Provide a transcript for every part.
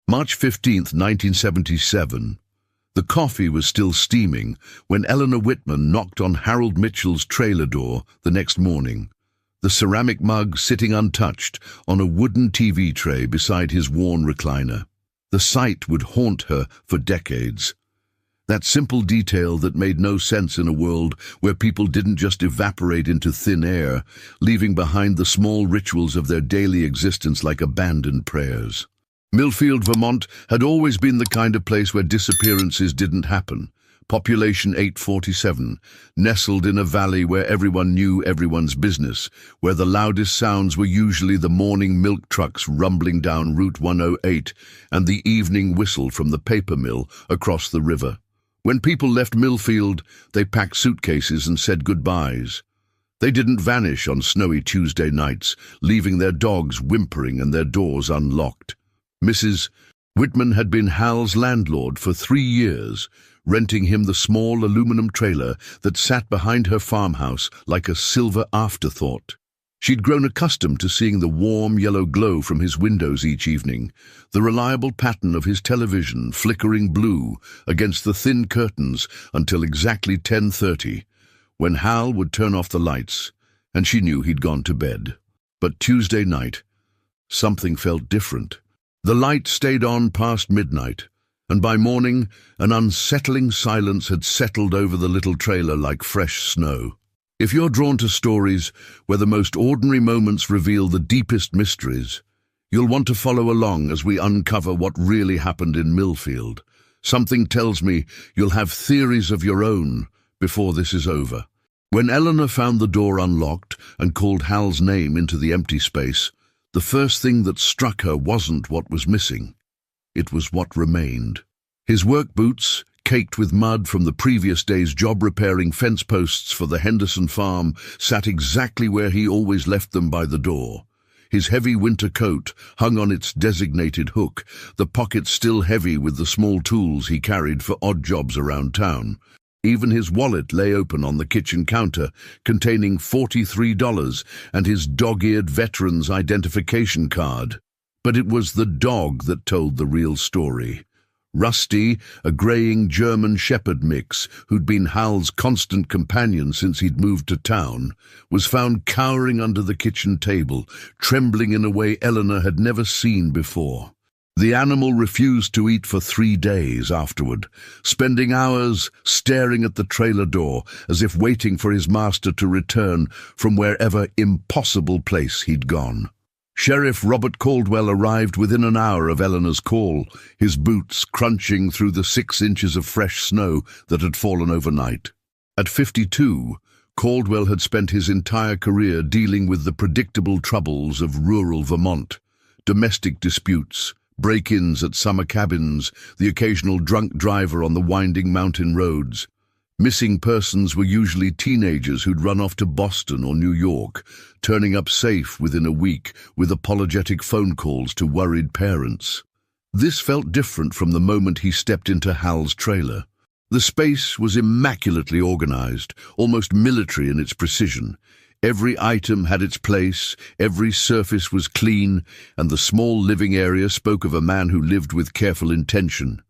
March 15th, 1977. The coffee was still steaming when Eleanor Whitman knocked on Harold Mitchell's trailer door the next morning, the ceramic mug sitting untouched on a wooden TV tray beside his worn recliner. The sight would haunt her for decades. That simple detail that made no sense in a world where people didn't just evaporate into thin air, leaving behind the small rituals of their daily existence like abandoned prayers. Millfield, Vermont had always been the kind of place where disappearances didn't happen. Population 847, nestled in a valley where everyone knew everyone's business, where the loudest sounds were usually the morning milk trucks rumbling down Route 108 and the evening whistle from the paper mill across the river. When people left Millfield, they packed suitcases and said goodbyes. They didn't vanish on snowy Tuesday nights, leaving their dogs whimpering and their doors unlocked. Mrs. Whitman had been Hal's landlord for 3 years, renting him the small aluminum trailer that sat behind her farmhouse like a silver afterthought. She'd grown accustomed to seeing the warm yellow glow from his windows each evening, the reliable pattern of his television flickering blue against the thin curtains until exactly 10:30, when Hal would turn off the lights, and she knew he'd gone to bed. But Tuesday night, something felt different. The light stayed on past midnight, and by morning, an unsettling silence had settled over the little trailer like fresh snow. If you're drawn to stories where the most ordinary moments reveal the deepest mysteries, you'll want to follow along as we uncover what really happened in Millfield. Something tells me you'll have theories of your own before this is over. When Eleanor found the door unlocked and called Hal's name into the empty space, the first thing that struck her wasn't what was missing. It was what remained. His work boots, caked with mud from the previous day's job repairing fence posts for the Henderson farm, sat exactly where he always left them by the door. His heavy winter coat hung on its designated hook, the pockets still heavy with the small tools he carried for odd jobs around town. Even his wallet lay open on the kitchen counter, containing $43 and his dog-eared veteran's identification card. But it was the dog that told the real story. Rusty, a greying German Shepherd mix who'd been Hal's constant companion since he'd moved to town, was found cowering under the kitchen table, trembling in a way Eleanor had never seen before. The animal refused to eat for 3 days afterward, spending hours staring at the trailer door as if waiting for his master to return from wherever impossible place he'd gone. Sheriff Robert Caldwell arrived within an hour of Eleanor's call, his boots crunching through the 6 inches of fresh snow that had fallen overnight. At 52, Caldwell had spent his entire career dealing with the predictable troubles of rural Vermont: domestic disputes, break-ins at summer cabins, the occasional drunk driver on the winding mountain roads. Missing persons were usually teenagers who'd run off to Boston or New York, turning up safe within a week with apologetic phone calls to worried parents. This felt different from the moment he stepped into Hal's trailer. The space was immaculately organized, almost military in its precision. Every item had its place, every surface was clean, and the small living area spoke of a man who lived with careful intention.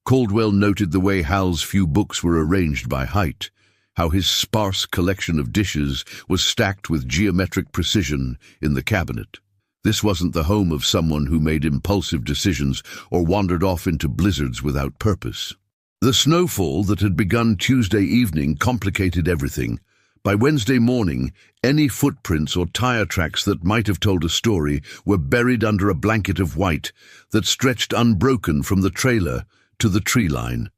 Caldwell noted the way Hal's few books were arranged by height, how his sparse collection of dishes was stacked with geometric precision in the cabinet. This wasn't the home of someone who made impulsive decisions or wandered off into blizzards without purpose. The snowfall that had begun Tuesday evening complicated everything. By Wednesday morning, any footprints or tire tracks that might have told a story were buried under a blanket of white that stretched unbroken from the trailer to the tree line.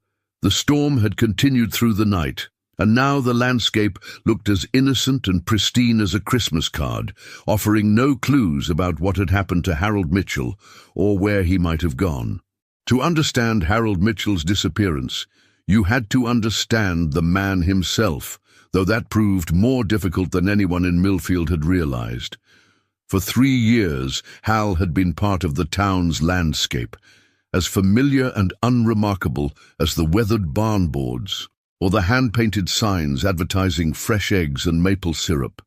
The storm had continued through the night, and now the landscape looked as innocent and pristine as a Christmas card, offering no clues about what had happened to Harold Mitchell or where he might have gone. To understand Harold Mitchell's disappearance, you had to understand the man himself, though that proved more difficult than anyone in Millfield had realized. For 3 years, Hal had been part of the town's landscape, as familiar and unremarkable as the weathered barn boards or the hand-painted signs advertising fresh eggs and maple syrup.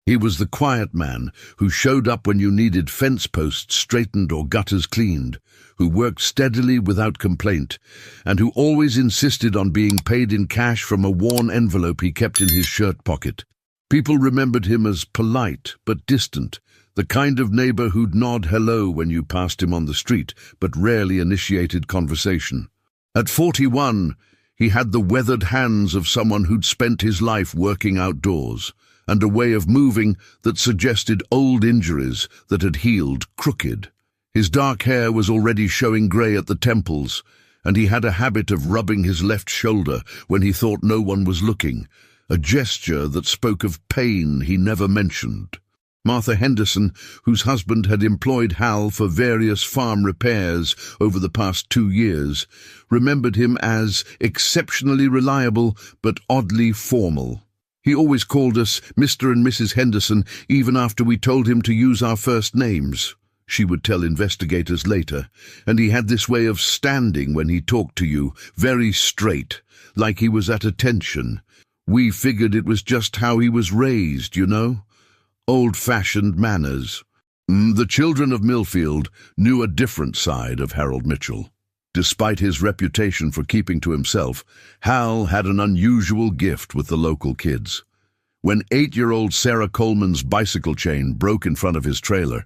He was the quiet man who showed up when you needed fence posts straightened or gutters cleaned, who worked steadily without complaint, and who always insisted on being paid in cash from a worn envelope he kept in his shirt pocket. People remembered him as polite but distant, the kind of neighbor who'd nod hello when you passed him on the street, but rarely initiated conversation. At 41, he had the weathered hands of someone who'd spent his life working outdoors, and a way of moving that suggested old injuries that had healed crooked. His dark hair was already showing grey at the temples, and he had a habit of rubbing his left shoulder when he thought no one was looking, a gesture that spoke of pain he never mentioned. Martha Henderson, whose husband had employed Hal for various farm repairs over the past 2 years, remembered him as exceptionally reliable but oddly formal. He always called us Mr. and Mrs. Henderson even after we told him to use our first names, she would tell investigators later, and he had this way of standing when he talked to you, very straight, like he was at attention. We figured it was just how he was raised, you know? Old-fashioned manners. The children of Millfield knew a different side of Harold Mitchell. Despite his reputation for keeping to himself, Hal had an unusual gift with the local kids. When 8-year-old Sarah Coleman's bicycle chain broke in front of his trailer,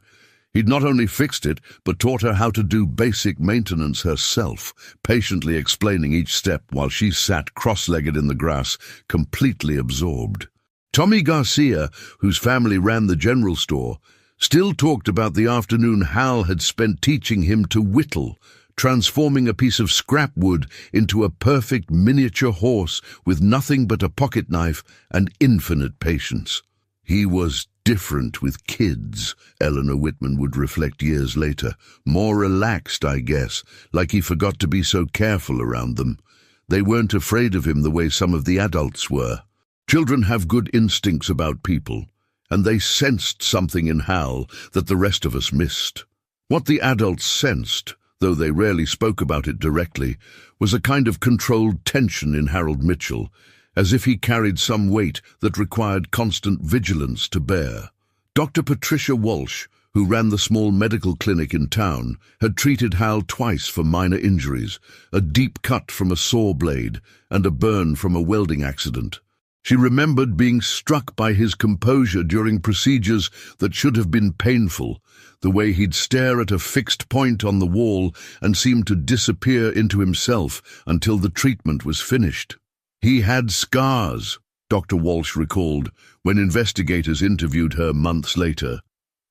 he'd not only fixed it, but taught her how to do basic maintenance herself, patiently explaining each step while she sat cross-legged in the grass, completely absorbed. Tommy Garcia, whose family ran the general store, still talked about the afternoon Hal had spent teaching him to whittle, transforming a piece of scrap wood into a perfect miniature horse with nothing but a pocket knife and infinite patience. He was different with kids, Eleanor Whitman would reflect years later. More relaxed, I guess, like he forgot to be so careful around them. They weren't afraid of him the way some of the adults were. Children have good instincts about people, and they sensed something in Hal that the rest of us missed. What the adults sensed, though they rarely spoke about it directly, was a kind of controlled tension in Harold Mitchell, as if he carried some weight that required constant vigilance to bear. Dr. Patricia Walsh, who ran the small medical clinic in town, had treated Hal twice for minor injuries, a deep cut from a saw blade and a burn from a welding accident. She remembered being struck by his composure during procedures that should have been painful, the way he'd stare at a fixed point on the wall and seem to disappear into himself until the treatment was finished. He had scars, Dr. Walsh recalled when investigators interviewed her months later.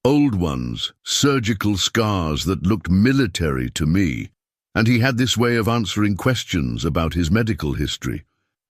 Old ones, surgical scars that looked military to me, and he had this way of answering questions about his medical history.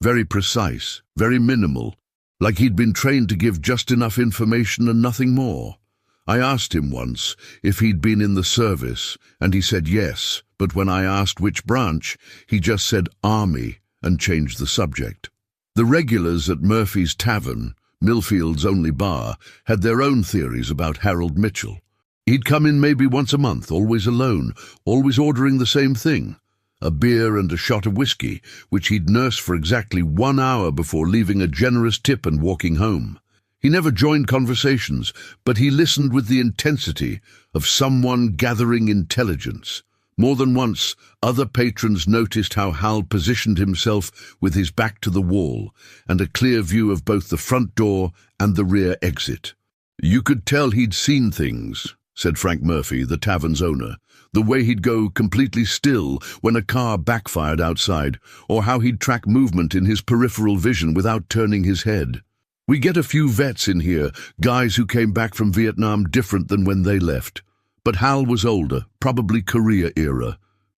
Very precise, very minimal, like he'd been trained to give just enough information and nothing more. I asked him once if he'd been in the service, and he said yes, but when I asked which branch, he just said Army and changed the subject. The regulars at Murphy's Tavern, Millfield's only bar, had their own theories about Harold Mitchell. He'd come in maybe once a month, always alone, always ordering the same thing. A beer and a shot of whiskey, which he'd nurse for exactly 1 hour before leaving a generous tip and walking home. He never joined conversations, but he listened with the intensity of someone gathering intelligence. More than once, other patrons noticed how Hal positioned himself with his back to the wall and a clear view of both the front door and the rear exit. You could tell he'd seen things, said Frank Murphy, the tavern's owner, the way he'd go completely still when a car backfired outside, or how he'd track movement in his peripheral vision without turning his head. We get a few vets in here, guys who came back from Vietnam different than when they left. But Hal was older, probably Korea era,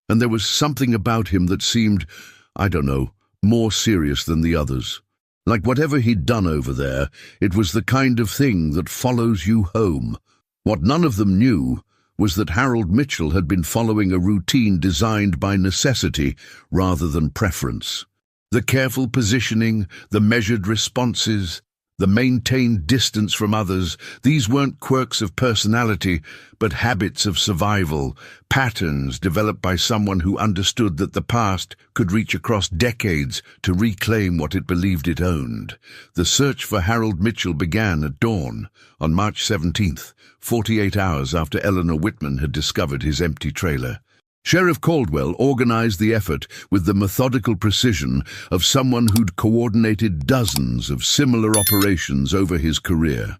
and there was something about him that seemed, I don't know, more serious than the others. Like whatever he'd done over there, it was the kind of thing that follows you home. What none of them knew was that Harold Mitchell had been following a routine designed by necessity rather than preference. The careful positioning, the measured responses, the maintained distance from others. These weren't quirks of personality, but habits of survival, patterns developed by someone who understood that the past could reach across decades to reclaim what it believed it owned. The search for Harold Mitchell began at dawn on March 17th, 48 hours after Eleanor Whitman had discovered his empty trailer. Sheriff Caldwell organized the effort with the methodical precision of someone who'd coordinated dozens of similar operations over his career.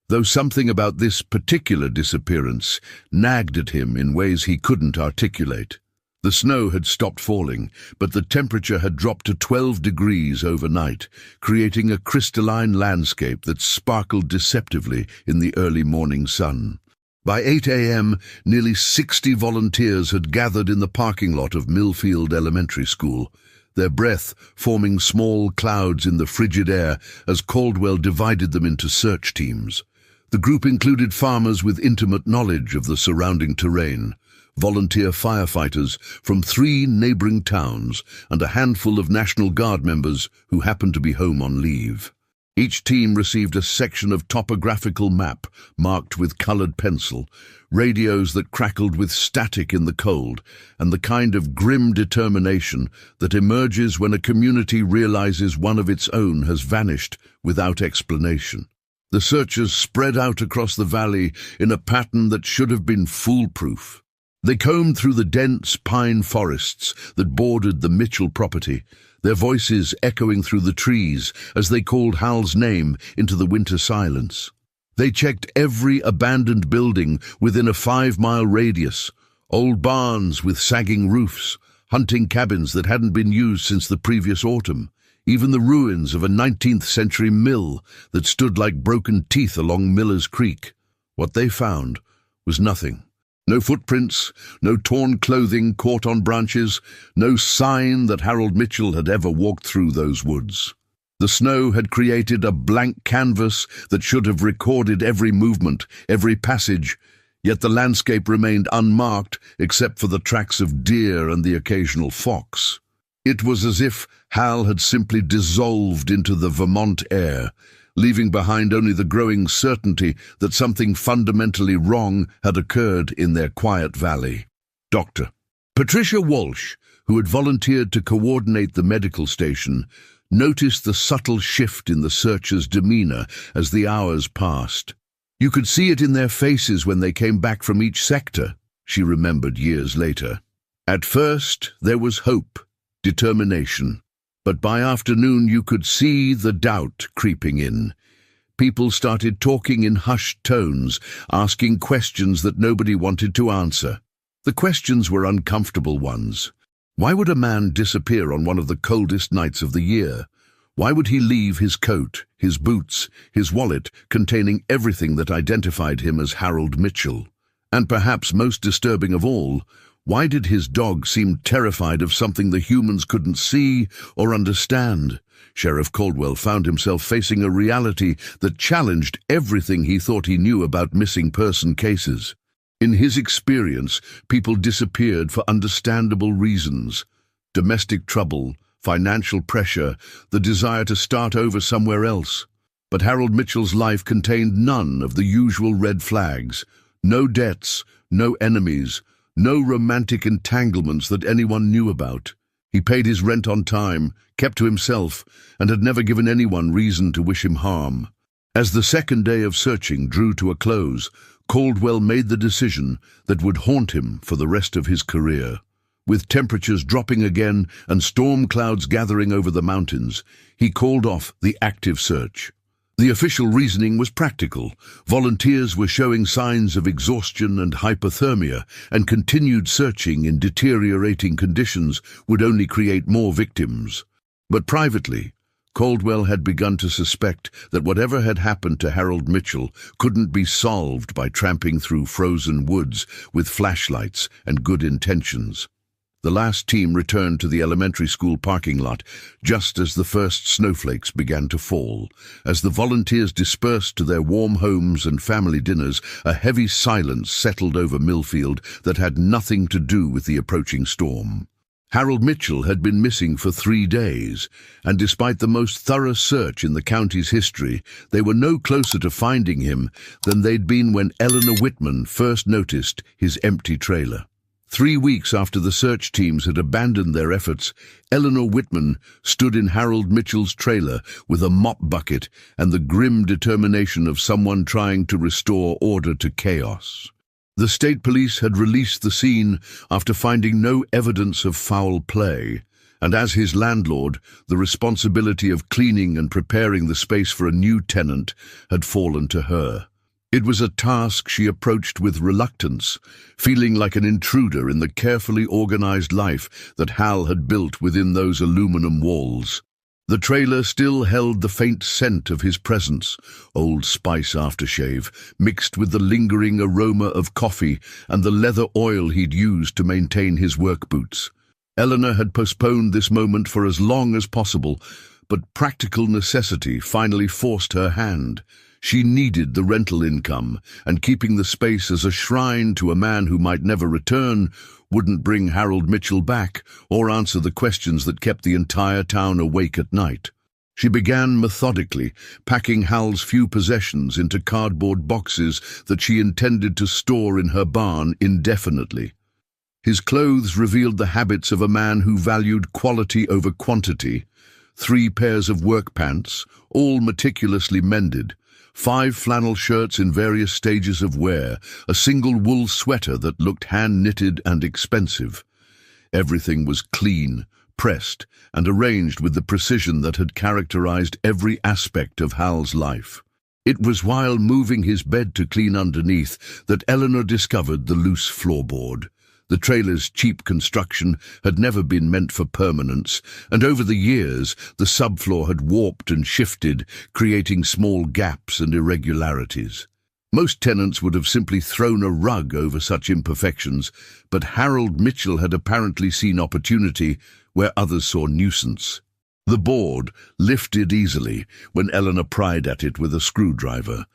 Though something about this particular disappearance nagged at him in ways he couldn't articulate. The snow had stopped falling, but the temperature had dropped to 12 degrees overnight, creating a crystalline landscape that sparkled deceptively in the early morning sun. By 8 a.m., nearly 60 volunteers had gathered in the parking lot of Millfield Elementary School, their breath forming small clouds in the frigid air as Caldwell divided them into search teams. The group included farmers with intimate knowledge of the surrounding terrain, volunteer firefighters from 3 neighboring towns, and a handful of National Guard members who happened to be home on leave. Each team received a section of topographical map marked with colored pencil, radios that crackled with static in the cold, and the kind of grim determination that emerges when a community realizes one of its own has vanished without explanation. The searchers spread out across the valley in a pattern that should have been foolproof. They combed through the dense pine forests that bordered the Mitchell property, their voices echoing through the trees as they called Hal's name into the winter silence. They checked every abandoned building within a 5-mile radius, old barns with sagging roofs, hunting cabins that hadn't been used since the previous autumn, even the ruins of a 19th-century mill that stood like broken teeth along Miller's Creek. What they found was nothing. No footprints, no torn clothing caught on branches, no sign that Harold Mitchell had ever walked through those woods. The snow had created a blank canvas that should have recorded every movement, every passage, yet the landscape remained unmarked except for the tracks of deer and the occasional fox. It was as if Hal had simply dissolved into the Vermont air, leaving behind only the growing certainty that something fundamentally wrong had occurred in their quiet valley. Dr. Patricia Walsh, who had volunteered to coordinate the medical station, noticed the subtle shift in the searchers' demeanor as the hours passed. You could see it in their faces when they came back from each sector, she remembered years later. At first, there was hope, determination. But by afternoon you could see the doubt creeping in. People started talking in hushed tones, asking questions that nobody wanted to answer. The questions were uncomfortable ones. Why would a man disappear on one of the coldest nights of the year? Why would he leave his coat, his boots, his wallet containing everything that identified him as Harold Mitchell? And perhaps most disturbing of all, why did his dog seem terrified of something the humans couldn't see or understand? Sheriff Caldwell found himself facing a reality that challenged everything he thought he knew about missing person cases. In his experience, people disappeared for understandable reasons. Domestic trouble, financial pressure, the desire to start over somewhere else. But Harold Mitchell's life contained none of the usual red flags. No debts, no enemies, no romantic entanglements that anyone knew about. He paid his rent on time, kept to himself, and had never given anyone reason to wish him harm. As the second day of searching drew to a close, Caldwell made the decision that would haunt him for the rest of his career. With temperatures dropping again and storm clouds gathering over the mountains, he called off the active search. The official reasoning was practical. Volunteers were showing signs of exhaustion and hypothermia, and continued searching in deteriorating conditions would only create more victims. But privately, Caldwell had begun to suspect that whatever had happened to Harold Mitchell couldn't be solved by tramping through frozen woods with flashlights and good intentions. The last team returned to the elementary school parking lot just as the first snowflakes began to fall. As the volunteers dispersed to their warm homes and family dinners, a heavy silence settled over Millfield that had nothing to do with the approaching storm. Harold Mitchell had been missing for 3 days, and despite the most thorough search in the county's history, they were no closer to finding him than they'd been when Eleanor Whitman first noticed his empty trailer. 3 weeks after the search teams had abandoned their efforts, Eleanor Whitman stood in Harold Mitchell's trailer with a mop bucket and the grim determination of someone trying to restore order to chaos. The state police had released the scene after finding no evidence of foul play, and as his landlord, the responsibility of cleaning and preparing the space for a new tenant had fallen to her. It was a task she approached with reluctance, feeling like an intruder in the carefully organized life that Hal had built within those aluminum walls. The trailer still held the faint scent of his presence, Old Spice aftershave, mixed with the lingering aroma of coffee and the leather oil he'd used to maintain his work boots. Eleanor had postponed this moment for as long as possible, but practical necessity finally forced her hand. She needed the rental income, and keeping the space as a shrine to a man who might never return wouldn't bring Harold Mitchell back or answer the questions that kept the entire town awake at night. She began methodically, packing Hal's few possessions into cardboard boxes that she intended to store in her barn indefinitely. His clothes revealed the habits of a man who valued quality over quantity. 3 pairs of work pants, all meticulously mended, 5 flannel shirts in various stages of wear, a single wool sweater that looked hand-knitted and expensive. Everything was clean, pressed, and arranged with the precision that had characterized every aspect of Hal's life. It was while moving his bed to clean underneath that Eleanor discovered the loose floorboard. The trailer's cheap construction had never been meant for permanence, and over the years the subfloor had warped and shifted, creating small gaps and irregularities. Most tenants would have simply thrown a rug over such imperfections, but Harold Mitchell had apparently seen opportunity where others saw nuisance. The board lifted easily when Eleanor pried at it with a screwdriver,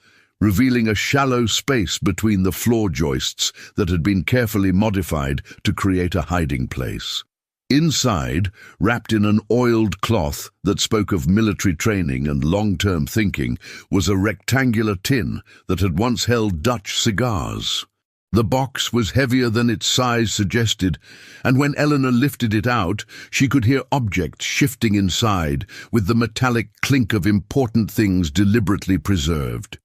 revealing a shallow space between the floor joists that had been carefully modified to create a hiding place. Inside, wrapped in an oiled cloth that spoke of military training and long-term thinking, was a rectangular tin that had once held Dutch cigars. The box was heavier than its size suggested, and when Eleanor lifted it out, she could hear objects shifting inside, with the metallic clink of important things deliberately preserved.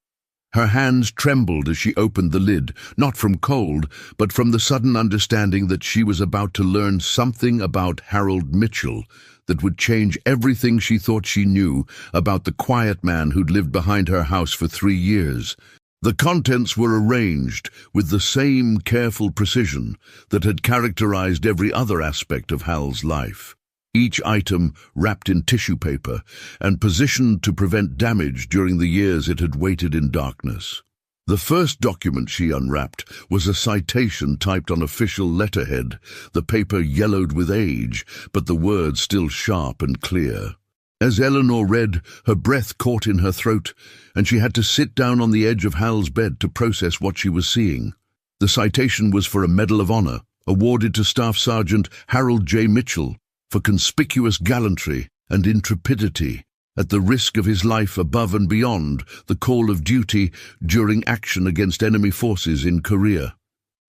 Her hands trembled as she opened the lid, not from cold, but from the sudden understanding that she was about to learn something about Harold Mitchell that would change everything she thought she knew about the quiet man who'd lived behind her house for 3 years. The contents were arranged with the same careful precision that had characterized every other aspect of Hal's life. Each item wrapped in tissue paper and positioned to prevent damage during the years it had waited in darkness. The first document she unwrapped was a citation typed on official letterhead, the paper yellowed with age, but the words still sharp and clear. As Eleanor read, her breath caught in her throat, and she had to sit down on the edge of Hal's bed to process what she was seeing. The citation was for a Medal of Honor, awarded to Staff Sergeant Harold J. Mitchell, for conspicuous gallantry and intrepidity at the risk of his life above and beyond the call of duty during action against enemy forces in Korea.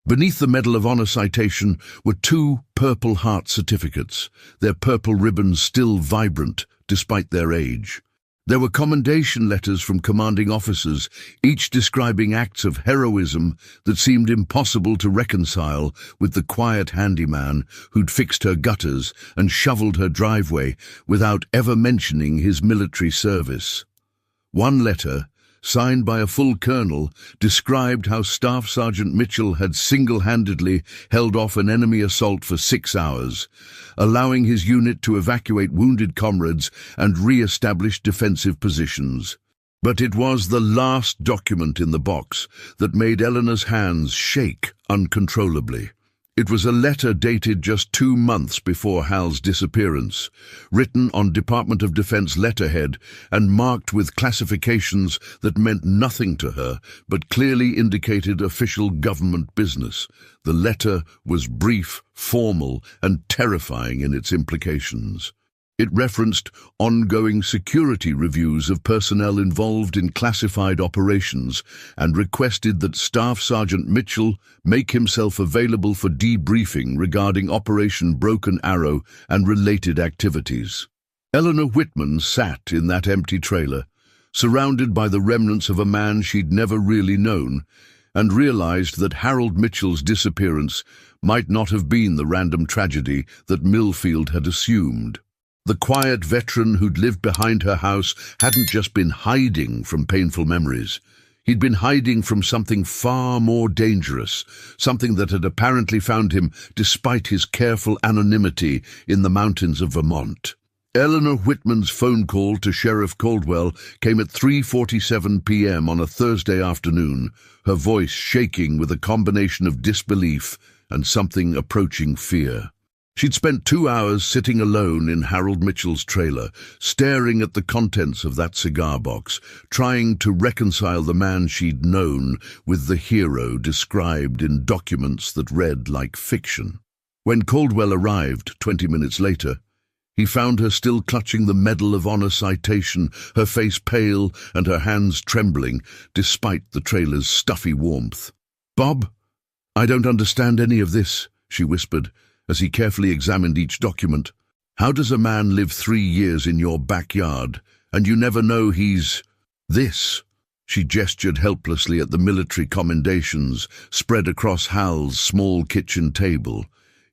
Beneath the Medal of Honor citation were 2 Purple Heart certificates, their purple ribbons still vibrant despite their age. There were commendation letters from commanding officers, each describing acts of heroism that seemed impossible to reconcile with the quiet handyman who'd fixed her gutters and shoveled her driveway without ever mentioning his military service. One letter, signed by a full colonel, described how Staff Sergeant Mitchell had single-handedly held off an enemy assault for 6 hours, allowing his unit to evacuate wounded comrades and re-establish defensive positions. But it was the last document in the box that made Eleanor's hands shake uncontrollably. It was a letter dated just 2 months before Hal's disappearance, written on Department of Defense letterhead and marked with classifications that meant nothing to her but clearly indicated official government business. The letter was brief, formal, and terrifying in its implications. It referenced ongoing security reviews of personnel involved in classified operations and requested that Staff Sergeant Mitchell make himself available for debriefing regarding Operation Broken Arrow and related activities. Eleanor Whitman sat in that empty trailer, surrounded by the remnants of a man she'd never really known, and realized that Harold Mitchell's disappearance might not have been the random tragedy that Millfield had assumed. The quiet veteran who'd lived behind her house hadn't just been hiding from painful memories. He'd been hiding from something far more dangerous, something that had apparently found him despite his careful anonymity in the mountains of Vermont. Eleanor Whitman's phone call to Sheriff Caldwell came at 3:47 p.m. on a Thursday afternoon, her voice shaking with a combination of disbelief and something approaching fear. She'd spent 2 hours sitting alone in Harold Mitchell's trailer, staring at the contents of that cigar box, trying to reconcile the man she'd known with the hero described in documents that read like fiction. When Caldwell arrived 20 minutes later, he found her still clutching the Medal of Honor citation, her face pale and her hands trembling, despite the trailer's stuffy warmth. "Bob, I don't understand any of this," she whispered, as he carefully examined each document. "How does a man live 3 years in your backyard, and you never know he's this?" She gestured helplessly at the military commendations spread across Hal's small kitchen table,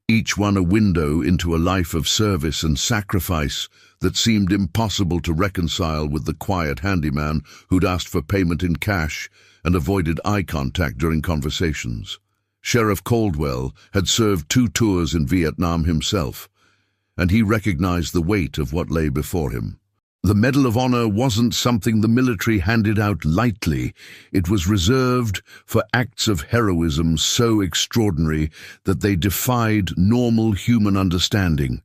each one a window into a life of service and sacrifice that seemed impossible to reconcile with the quiet handyman who'd asked for payment in cash and avoided eye contact during conversations. Sheriff Caldwell had served 2 tours in Vietnam himself, and he recognized the weight of what lay before him. The Medal of Honor wasn't something the military handed out lightly. It was reserved for acts of heroism so extraordinary that they defied normal human understanding.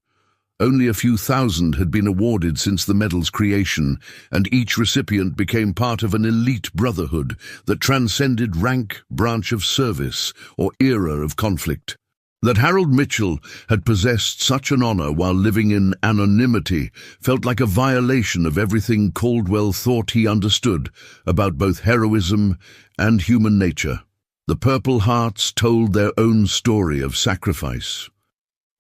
Only a few thousand had been awarded since the medal's creation, and each recipient became part of an elite brotherhood that transcended rank, branch of service, or era of conflict. That Harold Mitchell had possessed such an honor while living in anonymity felt like a violation of everything Caldwell thought he understood about both heroism and human nature. The Purple Hearts told their own story of sacrifice.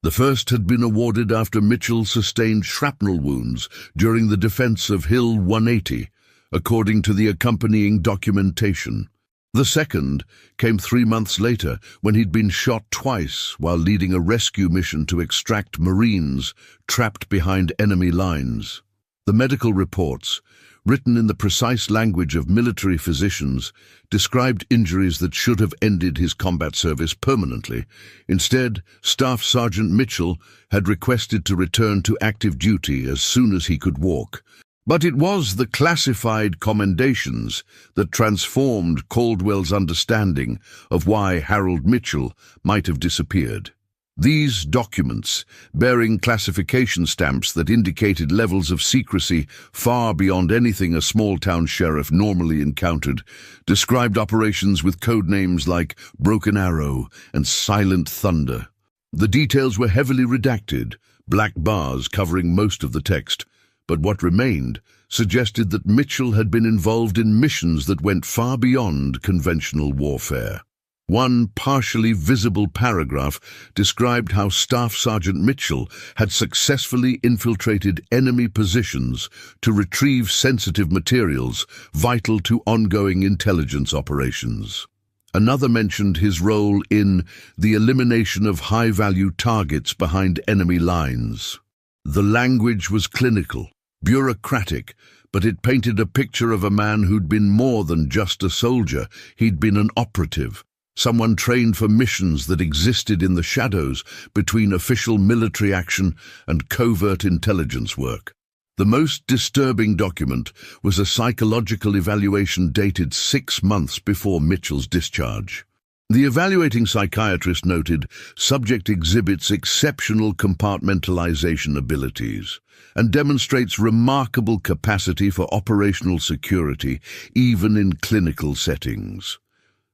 The first had been awarded after Mitchell sustained shrapnel wounds during the defense of Hill 180, according to the accompanying documentation. The second came 3 months later when he'd been shot twice while leading a rescue mission to extract Marines trapped behind enemy lines. The medical reports, written in the precise language of military physicians, described injuries that should have ended his combat service permanently. Instead, Staff Sergeant Mitchell had requested to return to active duty as soon as he could walk. But it was the classified commendations that transformed Caldwell's understanding of why Harold Mitchell might have disappeared. These documents, bearing classification stamps that indicated levels of secrecy far beyond anything a small-town sheriff normally encountered, described operations with code names like Broken Arrow and Silent Thunder. The details were heavily redacted, black bars covering most of the text, but what remained suggested that Mitchell had been involved in missions that went far beyond conventional warfare. One partially visible paragraph described how Staff Sergeant Mitchell had successfully infiltrated enemy positions to retrieve sensitive materials vital to ongoing intelligence operations. Another mentioned his role in the elimination of high-value targets behind enemy lines. The language was clinical, bureaucratic, but it painted a picture of a man who'd been more than just a soldier. He'd been an operative, someone trained for missions that existed in the shadows between official military action and covert intelligence work. The most disturbing document was a psychological evaluation dated 6 months before Mitchell's discharge. The evaluating psychiatrist noted subject exhibits exceptional compartmentalization abilities and demonstrates remarkable capacity for operational security, even in clinical settings.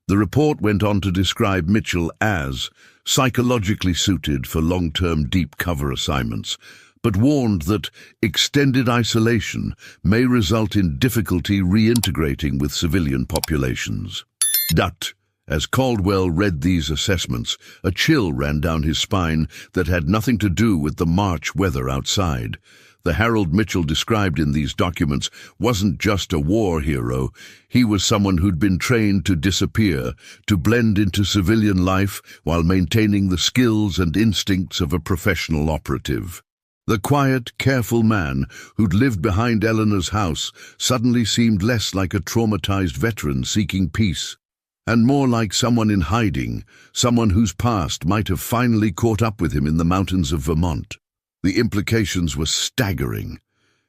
The report went on to describe Mitchell as psychologically suited for long-term deep cover assignments, but warned that extended isolation may result in difficulty reintegrating with civilian populations. As Caldwell read these assessments, a chill ran down his spine that had nothing to do with the March weather outside. The Harold Mitchell described in these documents wasn't just a war hero. He was someone who'd been trained to disappear, to blend into civilian life while maintaining the skills and instincts of a professional operative. The quiet, careful man who'd lived behind Eleanor's house suddenly seemed less like a traumatized veteran seeking peace, and more like someone in hiding, someone whose past might have finally caught up with him in the mountains of Vermont. The implications were staggering.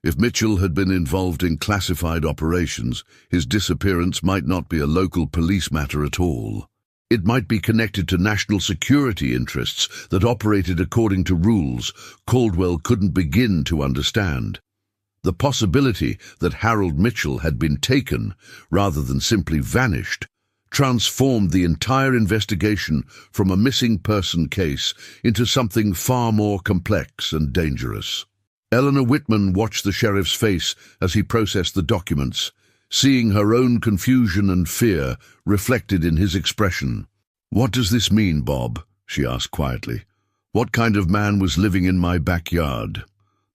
If Mitchell had been involved in classified operations, his disappearance might not be a local police matter at all. It might be connected to national security interests that operated according to rules Caldwell couldn't begin to understand. The possibility that Harold Mitchell had been taken, rather than simply vanished, transformed the entire investigation from a missing person case into something far more complex and dangerous. Eleanor Whitman watched the sheriff's face as he processed the documents, seeing her own confusion and fear reflected in his expression. "What does this mean, Bob?" she asked quietly. "What kind of man was living in my backyard?"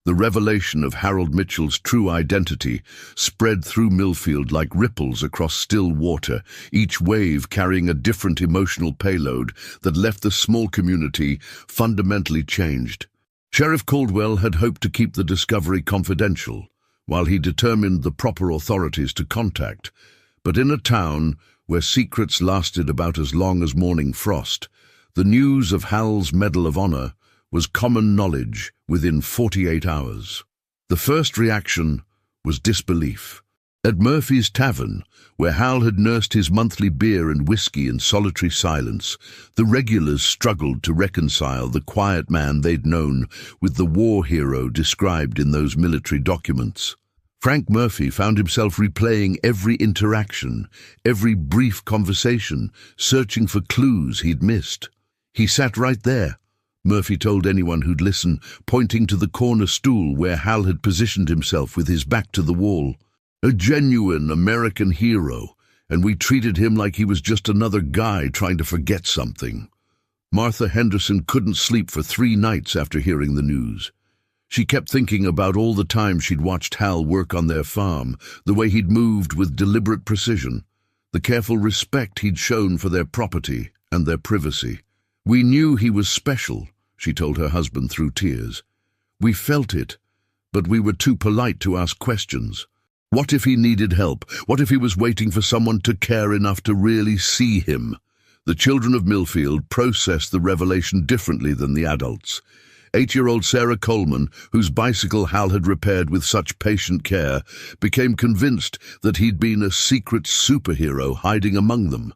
The revelation of Harold Mitchell's true identity spread through Millfield like ripples across still water, each wave carrying a different emotional payload that left the small community fundamentally changed. Sheriff Caldwell had hoped to keep the discovery confidential, while he determined the proper authorities to contact. But in a town where secrets lasted about as long as morning frost, the news of Hal's Medal of Honor was common knowledge within 48 hours. The first reaction was disbelief. At Murphy's Tavern, where Hal had nursed his monthly beer and whiskey in solitary silence, the regulars struggled to reconcile the quiet man they'd known with the war hero described in those military documents. Frank Murphy found himself replaying every interaction, every brief conversation, searching for clues he'd missed. "He sat right there," Murphy told anyone who'd listen, pointing to the corner stool where Hal had positioned himself with his back to the wall. "A genuine American hero, and we treated him like he was just another guy trying to forget something." Martha Henderson couldn't sleep for 3 nights after hearing the news. She kept thinking about all the time she'd watched Hal work on their farm, the way he'd moved with deliberate precision, the careful respect he'd shown for their property and their privacy. "We knew he was special," she told her husband through tears. "We felt it, but we were too polite to ask questions. What if he needed help? What if he was waiting for someone to care enough to really see him?" The children of Millfield processed the revelation differently than the adults. 8-year-old Sarah Coleman, whose bicycle Hal had repaired with such patient care, became convinced that he'd been a secret superhero hiding among them.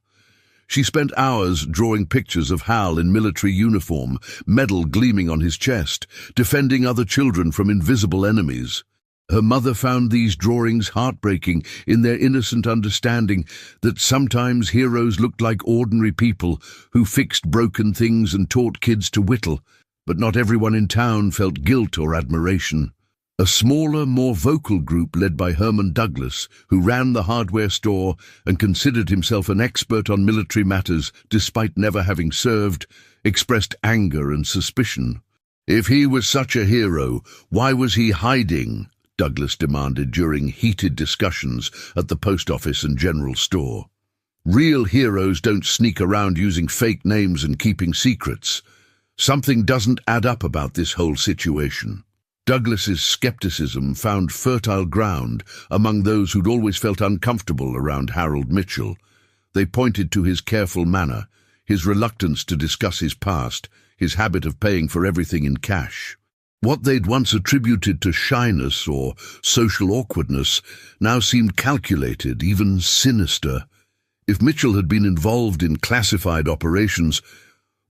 She spent hours drawing pictures of Hal in military uniform, medal gleaming on his chest, defending other children from invisible enemies. Her mother found these drawings heartbreaking in their innocent understanding that sometimes heroes looked like ordinary people who fixed broken things and taught kids to whittle, but not everyone in town felt guilt or admiration. A smaller, more vocal group led by Herman Douglas, who ran the hardware store and considered himself an expert on military matters despite never having served, expressed anger and suspicion. "If he was such a hero, why was he hiding?" Douglas demanded during heated discussions at the post office and general store. "Real heroes don't sneak around using fake names and keeping secrets. Something doesn't add up about this whole situation." Douglas's skepticism found fertile ground among those who'd always felt uncomfortable around Harold Mitchell. They pointed to his careful manner, his reluctance to discuss his past, his habit of paying for everything in cash. What they'd once attributed to shyness or social awkwardness now seemed calculated, even sinister. If Mitchell had been involved in classified operations,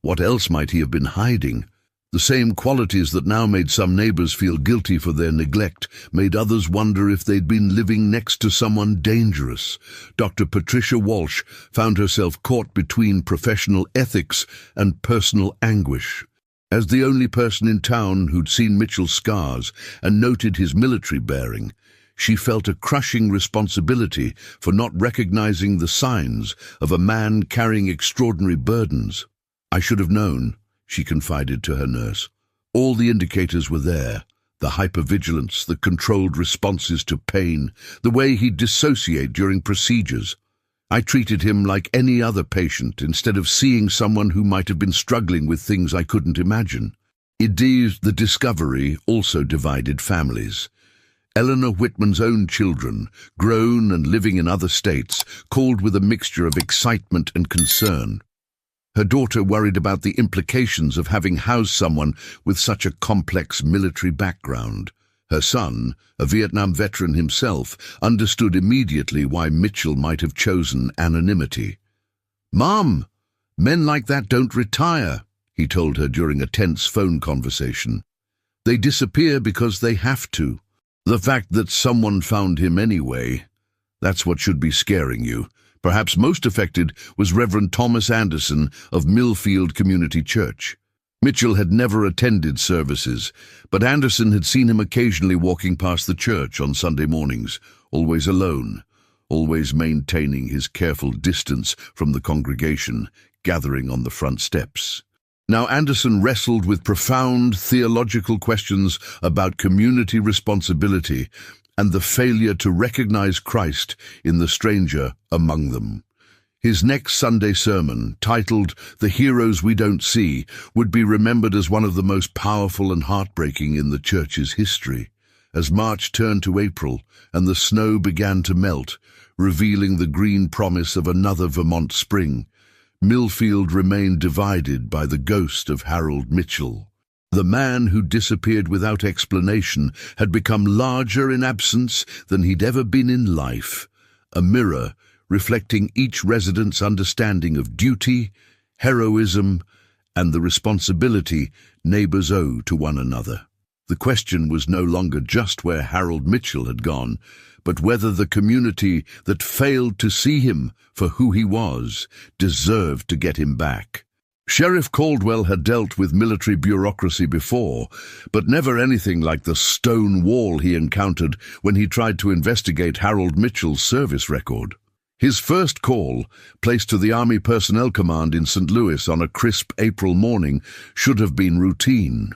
what else might he have been hiding? The same qualities that now made some neighbors feel guilty for their neglect made others wonder if they'd been living next to someone dangerous. Dr. Patricia Walsh found herself caught between professional ethics and personal anguish. As the only person in town who'd seen Mitchell's scars and noted his military bearing, she felt a crushing responsibility for not recognizing the signs of a man carrying extraordinary burdens. "I should have known," she confided to her nurse. "All the indicators were there. The hypervigilance, the controlled responses to pain, the way he'd dissociate during procedures. I treated him like any other patient instead of seeing someone who might have been struggling with things I couldn't imagine." Indeed, the discovery also divided families. Eleanor Whitman's own children, grown and living in other states, called with a mixture of excitement and concern. Her daughter worried about the implications of having housed someone with such a complex military background. Her son, a Vietnam veteran himself, understood immediately why Mitchell might have chosen anonymity. "Mom, men like that don't retire," he told her during a tense phone conversation. "They disappear because they have to. The fact that someone found him anyway, that's what should be scaring you." Perhaps most affected was Reverend Thomas Anderson of Millfield Community Church. Mitchell had never attended services, but Anderson had seen him occasionally walking past the church on Sunday mornings, always alone, always maintaining his careful distance from the congregation, gathering on the front steps. Now Anderson wrestled with profound theological questions about community responsibility and the failure to recognize Christ in the stranger among them. His next Sunday sermon, titled "The Heroes We Don't See," would be remembered as one of the most powerful and heartbreaking in the church's history. As March turned to April and the snow began to melt, revealing the green promise of another Vermont spring, Millfield remained divided by the ghost of Harold Mitchell. The man who disappeared without explanation had become larger in absence than he'd ever been in life, a mirror reflecting each resident's understanding of duty, heroism, and the responsibility neighbors owe to one another. The question was no longer just where Harold Mitchell had gone, but whether the community that failed to see him for who he was deserved to get him back. Sheriff Caldwell had dealt with military bureaucracy before, but never anything like the stone wall he encountered when he tried to investigate Harold Mitchell's service record. His first call, placed to the Army Personnel Command in St. Louis on a crisp April morning, should have been routine.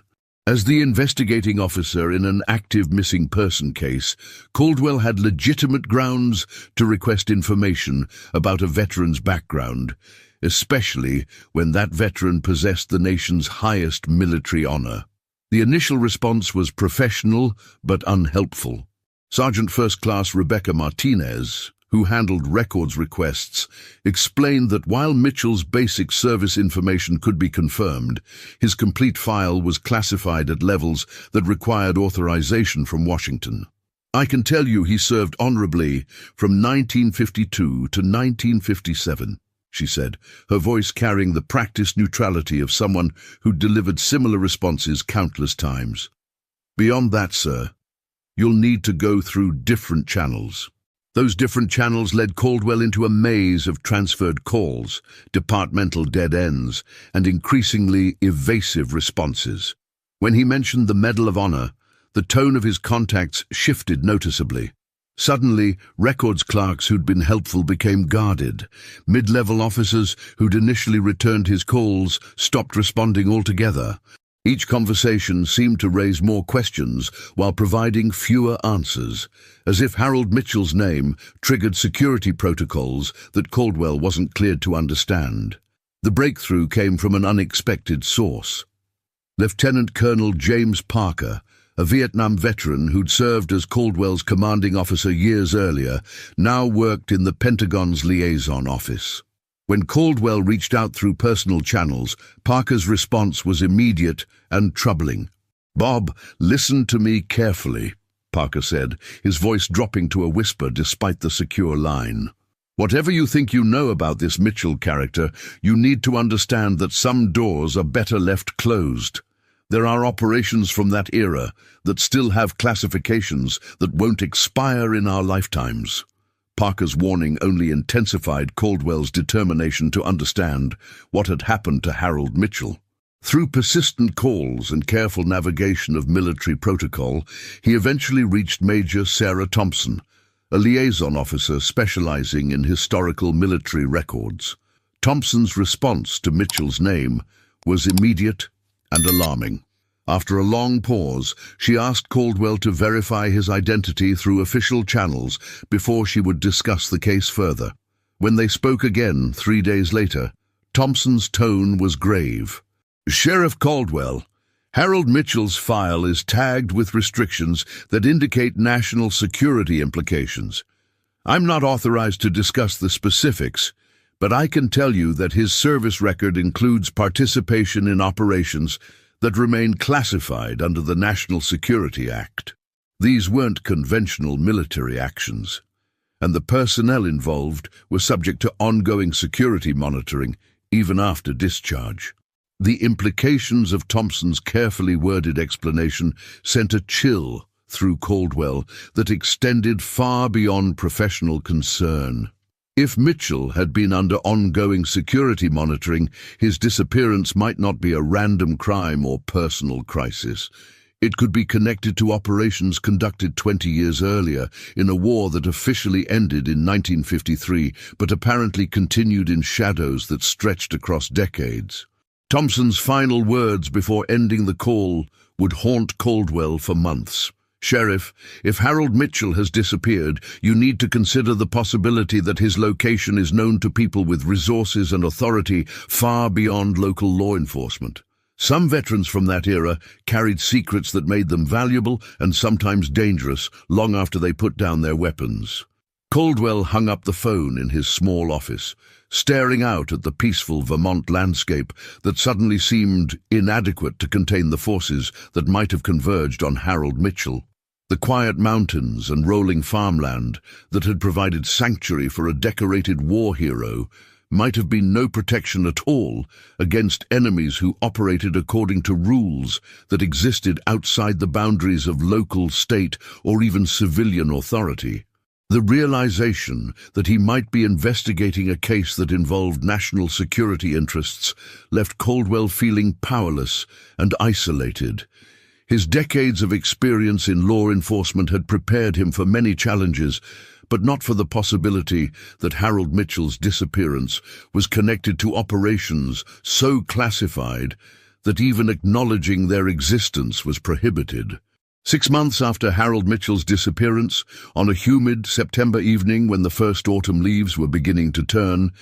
As the investigating officer in an active missing person case, Caldwell had legitimate grounds to request information about a veteran's background, especially when that veteran possessed the nation's highest military honor. The initial response was professional but unhelpful. Sergeant First Class Rebecca Martinez, who handled records requests, explained that while Mitchell's basic service information could be confirmed, his complete file was classified at levels that required authorization from Washington. "I can tell you he served honorably from 1952 to 1957, she said, her voice carrying the practiced neutrality of someone who delivered similar responses countless times. "Beyond that, sir, you'll need to go through different channels." Those different channels led Caldwell into a maze of transferred calls, departmental dead ends, and increasingly evasive responses. When he mentioned the Medal of Honor, the tone of his contacts shifted noticeably. Suddenly, records clerks who'd been helpful became guarded. Mid-level officers who'd initially returned his calls stopped responding altogether. Each conversation seemed to raise more questions while providing fewer answers, as if Harold Mitchell's name triggered security protocols that Caldwell wasn't cleared to understand. The breakthrough came from an unexpected source. Lieutenant Colonel James Parker, a Vietnam veteran who'd served as Caldwell's commanding officer years earlier, now worked in the Pentagon's liaison office. When Caldwell reached out through personal channels, Parker's response was immediate and troubling. "Bob, listen to me carefully," Parker said, his voice dropping to a whisper despite the secure line. Whatever you think you know about this Mitchell character, you need to understand that some doors are better left closed. There are operations from that era that still have classifications that won't expire in our lifetimes. Parker's warning only intensified Caldwell's determination to understand what had happened to Harold Mitchell. Through persistent calls and careful navigation of military protocol, he eventually reached Major Sarah Thompson, a liaison officer specializing in historical military records. Thompson's response to Mitchell's name was immediate and alarming. After a long pause, she asked Caldwell to verify his identity through official channels before she would discuss the case further. When they spoke again 3 days later, Thompson's tone was grave. "Sheriff Caldwell, Harold Mitchell's file is tagged with restrictions that indicate national security implications. I'm not authorized to discuss the specifics, but I can tell you that his service record includes participation in operations that remain classified under the National Security Act. These weren't conventional military actions, and the personnel involved were subject to ongoing security monitoring even after discharge." The implications of Thompson's carefully worded explanation sent a chill through Caldwell that extended far beyond professional concern. If Mitchell had been under ongoing security monitoring, his disappearance might not be a random crime or personal crisis. It could be connected to operations conducted 20 years earlier in a war that officially ended in 1953, but apparently continued in shadows that stretched across decades. Thompson's final words before ending the call would haunt Caldwell for months. "Sheriff, if Harold Mitchell has disappeared, you need to consider the possibility that his location is known to people with resources and authority far beyond local law enforcement. Some veterans from that era carried secrets that made them valuable and sometimes dangerous long after they put down their weapons." Caldwell hung up the phone in his small office, staring out at the peaceful Vermont landscape that suddenly seemed inadequate to contain the forces that might have converged on Harold Mitchell. The quiet mountains and rolling farmland that had provided sanctuary for a decorated war hero might have been no protection at all against enemies who operated according to rules that existed outside the boundaries of local, state, or even civilian authority. The realization that he might be investigating a case that involved national security interests left Caldwell feeling powerless and isolated. His decades of experience in law enforcement had prepared him for many challenges, but not for the possibility that Harold Mitchell's disappearance was connected to operations so classified that even acknowledging their existence was prohibited. 6 months after Harold Mitchell's disappearance, on a humid September evening when the first autumn leaves were beginning to turn,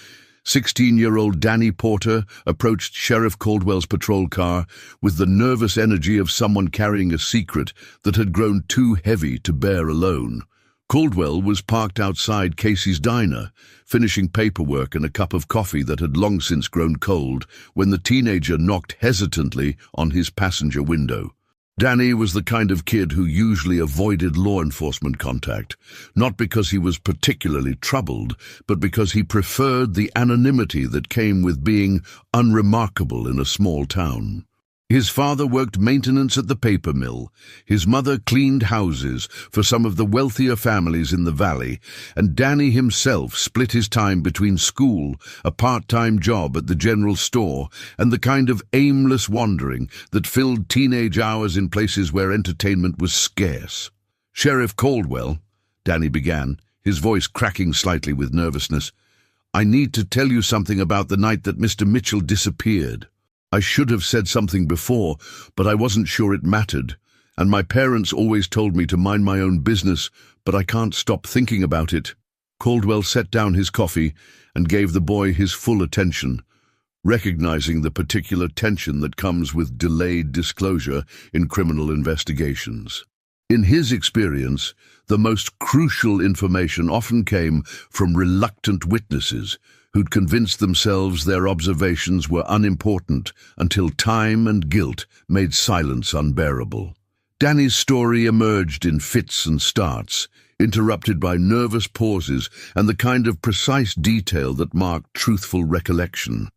16-year-old Danny Porter approached Sheriff Caldwell's patrol car with the nervous energy of someone carrying a secret that had grown too heavy to bear alone. Caldwell was parked outside Casey's diner, finishing paperwork and a cup of coffee that had long since grown cold, when the teenager knocked hesitantly on his passenger window. Danny was the kind of kid who usually avoided law enforcement contact, not because he was particularly troubled, but because he preferred the anonymity that came with being unremarkable in a small town. His father worked maintenance at the paper mill, his mother cleaned houses for some of the wealthier families in the valley, and Danny himself split his time between school, a part-time job at the general store, and the kind of aimless wandering that filled teenage hours in places where entertainment was scarce. "Sheriff Caldwell," Danny began, his voice cracking slightly with nervousness, "I need to tell you something about the night that Mr. Mitchell disappeared. I should have said something before, but I wasn't sure it mattered, and my parents always told me to mind my own business, but I can't stop thinking about it." Caldwell set down his coffee and gave the boy his full attention, recognizing the particular tension that comes with delayed disclosure in criminal investigations. In his experience, the most crucial information often came from reluctant witnesses who'd convinced themselves their observations were unimportant until time and guilt made silence unbearable. Danny's story emerged in fits and starts, interrupted by nervous pauses and the kind of precise detail that marked truthful recollection.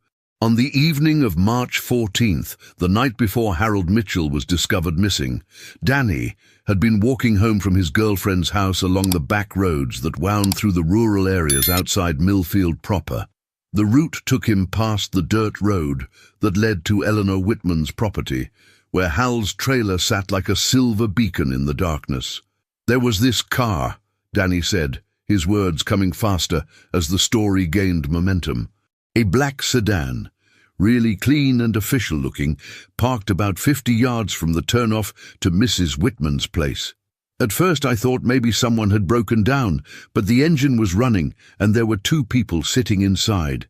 On the evening of March 14th, the night before Harold Mitchell was discovered missing, Danny had been walking home from his girlfriend's house along the back roads that wound through the rural areas outside Millfield proper. The route took him past the dirt road that led to Eleanor Whitman's property, where Hal's trailer sat like a silver beacon in the darkness. "There was this car," Danny said, his words coming faster as the story gained momentum. "A black sedan, really clean and official-looking, parked about 50 yards from the turnoff to Mrs. Whitman's place. At first I thought maybe someone had broken down, but the engine was running and there were 2 people sitting inside.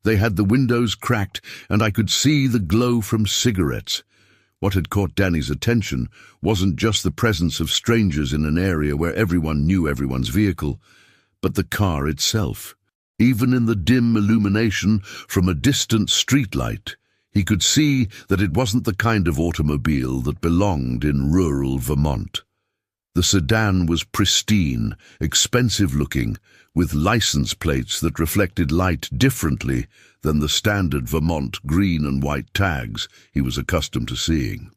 They had the windows cracked and I could see the glow from cigarettes." What had caught Danny's attention wasn't just the presence of strangers in an area where everyone knew everyone's vehicle, but the car itself. Even in the dim illumination from a distant streetlight, he could see that it wasn't the kind of automobile that belonged in rural Vermont. The sedan was pristine, expensive-looking, with license plates that reflected light differently than the standard Vermont green and white tags he was accustomed to seeing.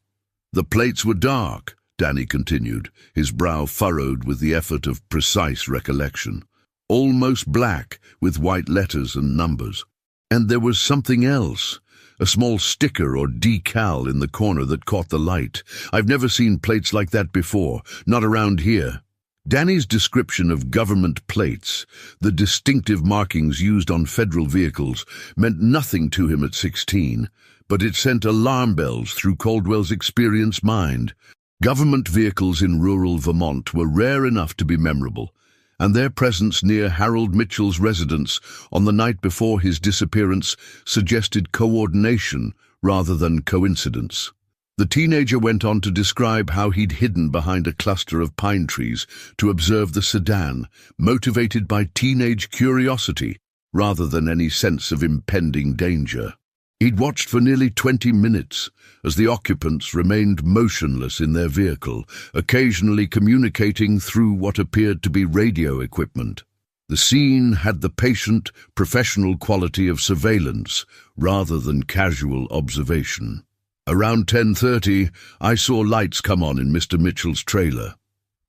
"The plates were dark," Danny continued, his brow furrowed with the effort of precise recollection. "Almost black, with white letters and numbers. And there was something else, a small sticker or decal in the corner that caught the light. I've never seen plates like that before, not around here." Danny's description of government plates, the distinctive markings used on federal vehicles, meant nothing to him at 16, but it sent alarm bells through Caldwell's experienced mind. Government vehicles in rural Vermont were rare enough to be memorable, and their presence near Harold Mitchell's residence on the night before his disappearance suggested coordination rather than coincidence. The teenager went on to describe how he'd hidden behind a cluster of pine trees to observe the sedan, motivated by teenage curiosity rather than any sense of impending danger. He'd watched for nearly 20 minutes as the occupants remained motionless in their vehicle, occasionally communicating through what appeared to be radio equipment. The scene had the patient, professional quality of surveillance rather than casual observation. "Around 10:30, I saw lights come on in Mr. Mitchell's trailer,"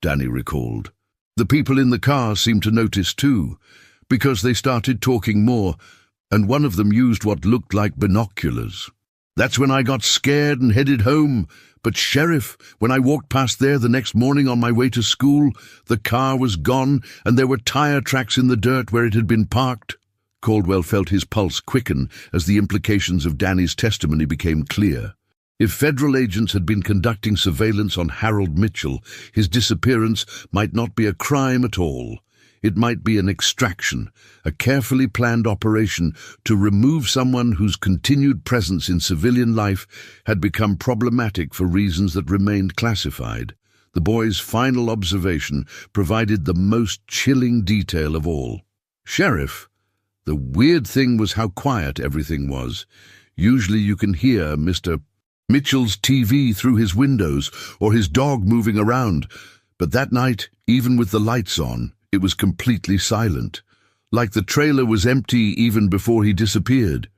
Danny recalled. "The people in the car seemed to notice too, because they started talking more, and one of them used what looked like binoculars. That's when I got scared and headed home. But Sheriff, when I walked past there the next morning on my way to school, the car was gone and there were tire tracks in the dirt where it had been parked." Caldwell felt his pulse quicken as the implications of Danny's testimony became clear. If federal agents had been conducting surveillance on Harold Mitchell, his disappearance might not be a crime at all. It might be an extraction, a carefully planned operation to remove someone whose continued presence in civilian life had become problematic for reasons that remained classified. The boy's final observation provided the most chilling detail of all. "Sheriff, the weird thing was how quiet everything was. Usually you can hear Mr. Mitchell's TV through his windows or his dog moving around, but that night, even with the lights on, it was completely silent, like the trailer was empty even before he disappeared."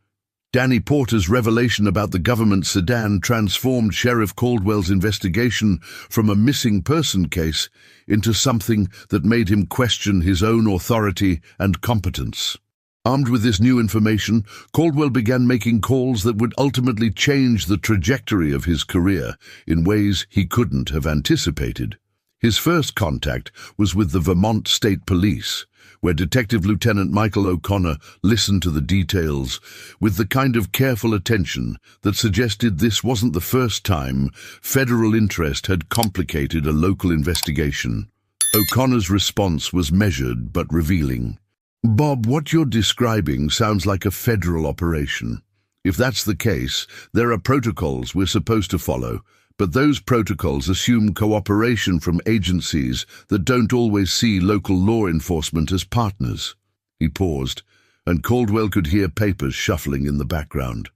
Danny Porter's revelation about the government sedan transformed Sheriff Caldwell's investigation from a missing person case into something that made him question his own authority and competence. Armed with this new information, Caldwell began making calls that would ultimately change the trajectory of his career in ways he couldn't have anticipated. His first contact was with the Vermont State Police, where Detective Lieutenant Michael O'Connor listened to the details with the kind of careful attention that suggested this wasn't the first time federal interest had complicated a local investigation. O'Connor's response was measured but revealing. "Bob, what you're describing sounds like a federal operation. If that's the case, there are protocols we're supposed to follow, but those protocols assume cooperation from agencies that don't always see local law enforcement as partners." He paused, and Caldwell could hear papers shuffling in the background.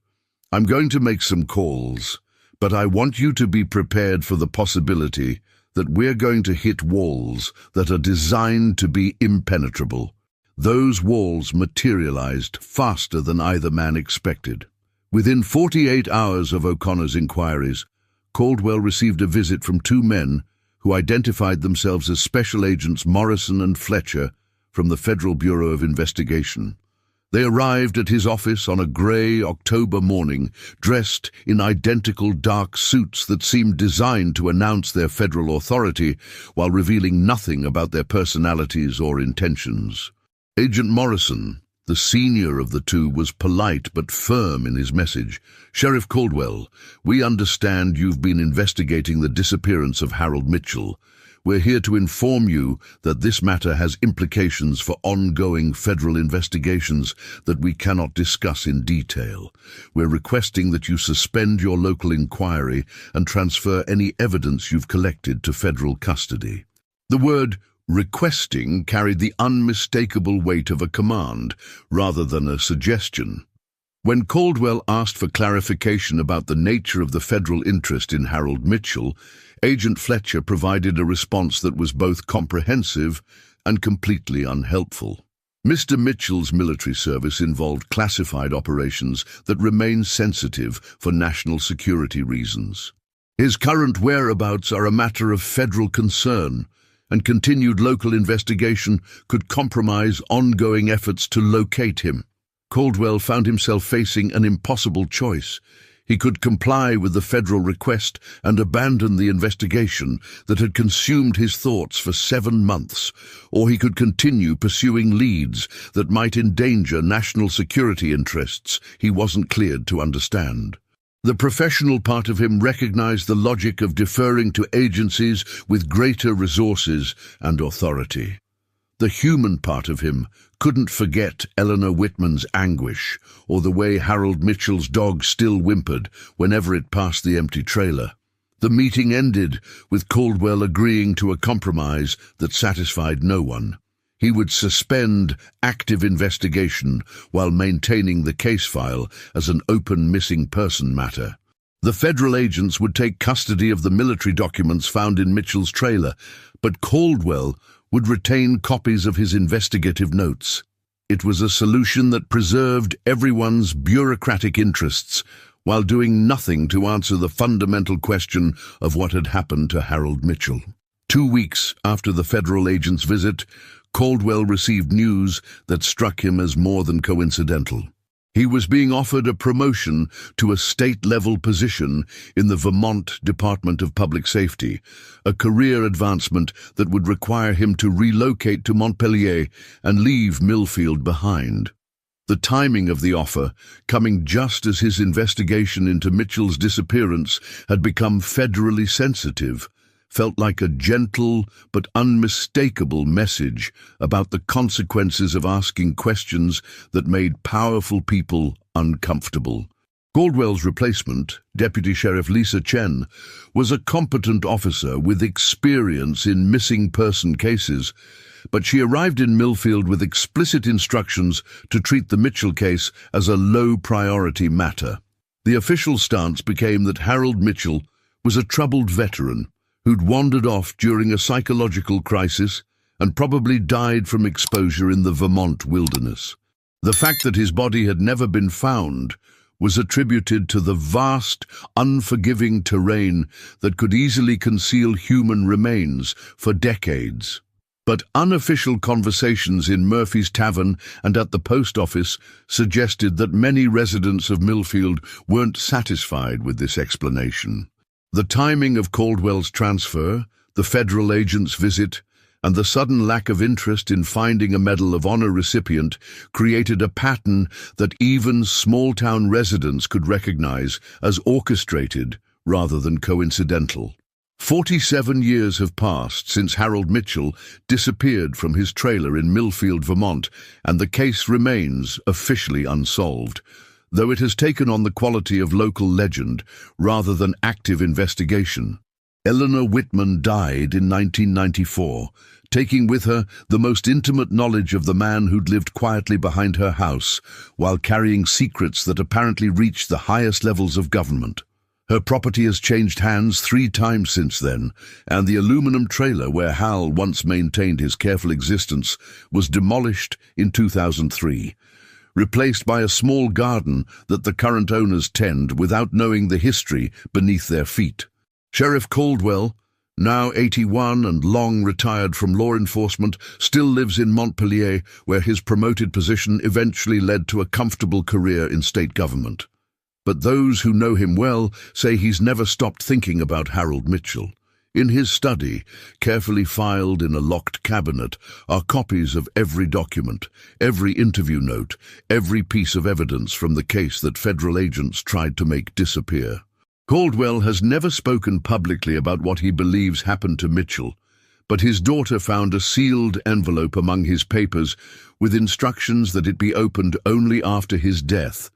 "I'm going to make some calls, but I want you to be prepared for the possibility that we're going to hit walls that are designed to be impenetrable. Those walls materialized faster than either man expected. Within 48 hours of O'Connor's inquiries, Caldwell received a visit from two men who identified themselves as Special Agents Morrison and Fletcher from the Federal Bureau of Investigation. They arrived at his office on a grey October morning, dressed in identical dark suits that seemed designed to announce their federal authority while revealing nothing about their personalities or intentions. Agent Morrison, the senior of the two, was polite but firm in his message. "Sheriff Caldwell, we understand you've been investigating the disappearance of Harold Mitchell. We're here to inform you that this matter has implications for ongoing federal investigations that we cannot discuss in detail. We're requesting that you suspend your local inquiry and transfer any evidence you've collected to federal custody." The word requesting carried the unmistakable weight of a command rather than a suggestion. When Caldwell asked for clarification about the nature of the federal interest in Harold Mitchell, Agent Fletcher provided a response that was both comprehensive and completely unhelpful. Mr. Mitchell's military service involved classified operations that remain sensitive for national security reasons. His current whereabouts are a matter of federal concern, and continued local investigation could compromise ongoing efforts to locate him. Caldwell found himself facing an impossible choice. He could comply with the federal request and abandon the investigation that had consumed his thoughts for 7 months, or he could continue pursuing leads that might endanger national security interests he wasn't cleared to understand. The professional part of him recognized the logic of deferring to agencies with greater resources and authority. The human part of him couldn't forget Eleanor Whitman's anguish or the way Harold Mitchell's dog still whimpered whenever it passed the empty trailer. The meeting ended with Caldwell agreeing to a compromise that satisfied no one. He would suspend active investigation while maintaining the case file as an open missing person matter. The federal agents would take custody of the military documents found in Mitchell's trailer, but Caldwell would retain copies of his investigative notes. It was a solution that preserved everyone's bureaucratic interests while doing nothing to answer the fundamental question of what had happened to Harold Mitchell. 2 weeks after the federal agent's visit, Caldwell received news that struck him as more than coincidental. He was being offered a promotion to a state-level position in the Vermont Department of Public Safety, a career advancement that would require him to relocate to Montpelier and leave Millfield behind. The timing of the offer, coming just as his investigation into Mitchell's disappearance had become federally sensitive, felt like a gentle but unmistakable message about the consequences of asking questions that made powerful people uncomfortable. Caldwell's replacement, Deputy Sheriff Lisa Chen, was a competent officer with experience in missing person cases, but she arrived in Millfield with explicit instructions to treat the Mitchell case as a low-priority matter. The official stance became that Harold Mitchell was a troubled veteran who'd wandered off during a psychological crisis and probably died from exposure in the Vermont wilderness. The fact that his body had never been found was attributed to the vast, unforgiving terrain that could easily conceal human remains for decades. But unofficial conversations in Murphy's Tavern and at the post office suggested that many residents of Millfield weren't satisfied with this explanation. The timing of Caldwell's transfer, the federal agent's visit, and the sudden lack of interest in finding a Medal of Honor recipient created a pattern that even small-town residents could recognize as orchestrated rather than coincidental. 47 years have passed since Harold Mitchell disappeared from his trailer in Millfield, Vermont, and the case remains officially unsolved, though it has taken on the quality of local legend rather than active investigation. Eleanor Whitman died in 1994, taking with her the most intimate knowledge of the man who'd lived quietly behind her house while carrying secrets that apparently reached the highest levels of government. Her property has changed hands 3 times since then, and the aluminum trailer where Hal once maintained his careful existence was demolished in 2003, replaced by a small garden that the current owners tend without knowing the history beneath their feet. Sheriff Caldwell, now 81 and long retired from law enforcement, still lives in Montpelier, where his promoted position eventually led to a comfortable career in state government. But those who know him well say he's never stopped thinking about Harold Mitchell. In his study, carefully filed in a locked cabinet, are copies of every document, every interview note, every piece of evidence from the case that federal agents tried to make disappear. Caldwell has never spoken publicly about what he believes happened to Mitchell, but his daughter found a sealed envelope among his papers with instructions that it be opened only after his death,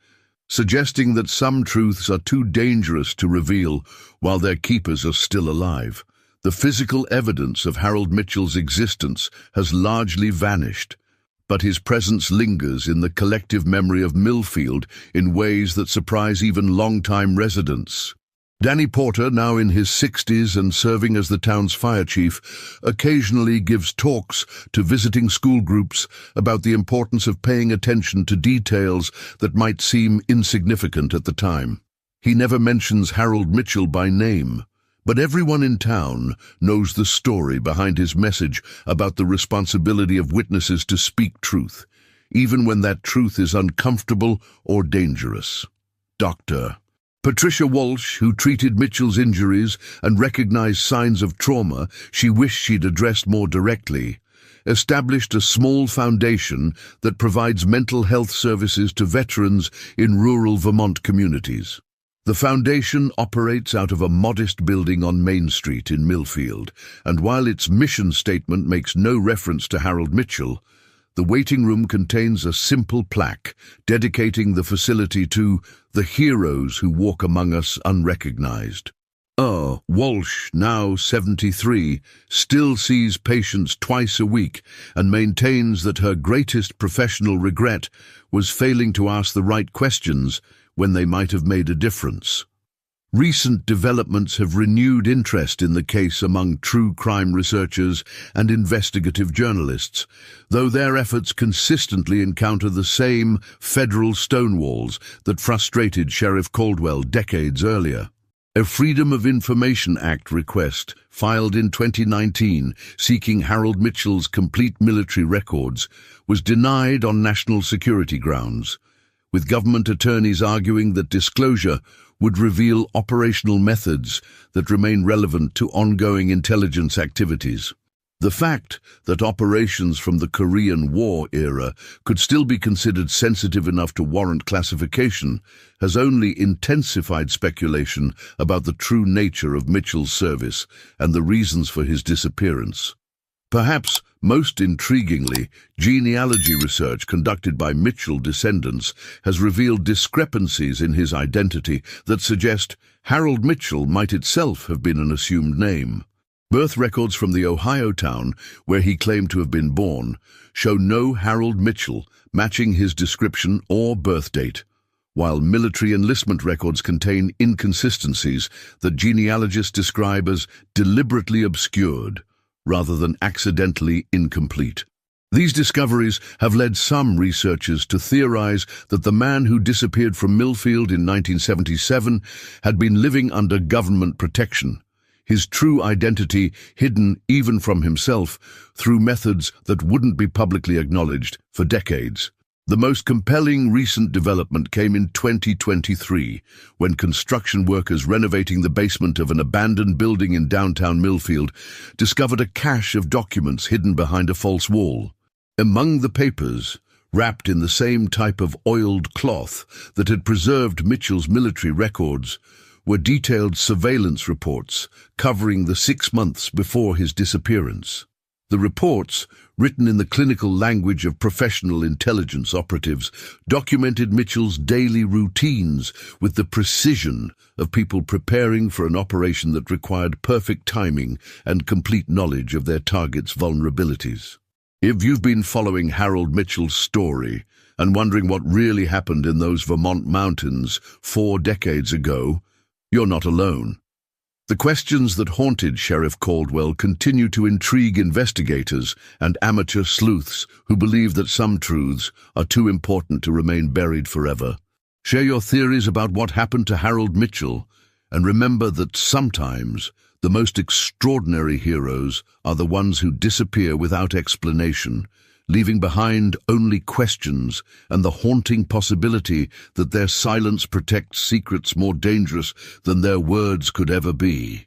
suggesting that some truths are too dangerous to reveal while their keepers are still alive. The physical evidence of Harold Mitchell's existence has largely vanished, but his presence lingers in the collective memory of Millfield in ways that surprise even long-time residents. Danny Porter, now in his 60s and serving as the town's fire chief, occasionally gives talks to visiting school groups about the importance of paying attention to details that might seem insignificant at the time. He never mentions Harold Mitchell by name, but everyone in town knows the story behind his message about the responsibility of witnesses to speak truth, even when that truth is uncomfortable or dangerous. Dr. Patricia Walsh, who treated Mitchell's injuries and recognized signs of trauma she wished she'd addressed more directly, established a small foundation that provides mental health services to veterans in rural Vermont communities. The foundation operates out of a modest building on Main Street in Millfield, and while its mission statement makes no reference to Harold Mitchell, the waiting room contains a simple plaque dedicating the facility to the heroes who walk among us unrecognized. Walsh, now 73, still sees patients twice a week and maintains that her greatest professional regret was failing to ask the right questions when they might have made a difference. Recent developments have renewed interest in the case among true crime researchers and investigative journalists, though their efforts consistently encounter the same federal stonewalls that frustrated Sheriff Caldwell decades earlier. A Freedom of Information Act request, filed in 2019 seeking Harold Mitchell's complete military records, was denied on national security grounds, with government attorneys arguing that disclosure would reveal operational methods that remain relevant to ongoing intelligence activities. The fact that operations from the Korean War era could still be considered sensitive enough to warrant classification has only intensified speculation about the true nature of Mitchell's service and the reasons for his disappearance. Perhaps most intriguingly, genealogy research conducted by Mitchell descendants has revealed discrepancies in his identity that suggest Harold Mitchell might itself have been an assumed name. Birth records from the Ohio town where he claimed to have been born show no Harold Mitchell matching his description or birth date, while military enlistment records contain inconsistencies that genealogists describe as deliberately obscured, rather than accidentally incomplete. These discoveries have led some researchers to theorize that the man who disappeared from Millfield in 1977 had been living under government protection, his true identity hidden even from himself through methods that wouldn't be publicly acknowledged for decades. The most compelling recent development came in 2023, when construction workers renovating the basement of an abandoned building in downtown Millfield discovered a cache of documents hidden behind a false wall. Among the papers, wrapped in the same type of oiled cloth that had preserved Mitchell's military records, were detailed surveillance reports covering the 6 months before his disappearance. The reports, written in the clinical language of professional intelligence operatives, documented Mitchell's daily routines with the precision of people preparing for an operation that required perfect timing and complete knowledge of their target's vulnerabilities. If you've been following Harold Mitchell's story and wondering what really happened in those Vermont mountains 4 decades ago, You're not alone. The questions that haunted Sheriff Caldwell continue to intrigue investigators and amateur sleuths who believe that some truths are too important to remain buried forever. Share your theories about what happened to Harold Mitchell, and remember that sometimes the most extraordinary heroes are the ones who disappear without explanation, leaving behind only questions and the haunting possibility that their silence protects secrets more dangerous than their words could ever be.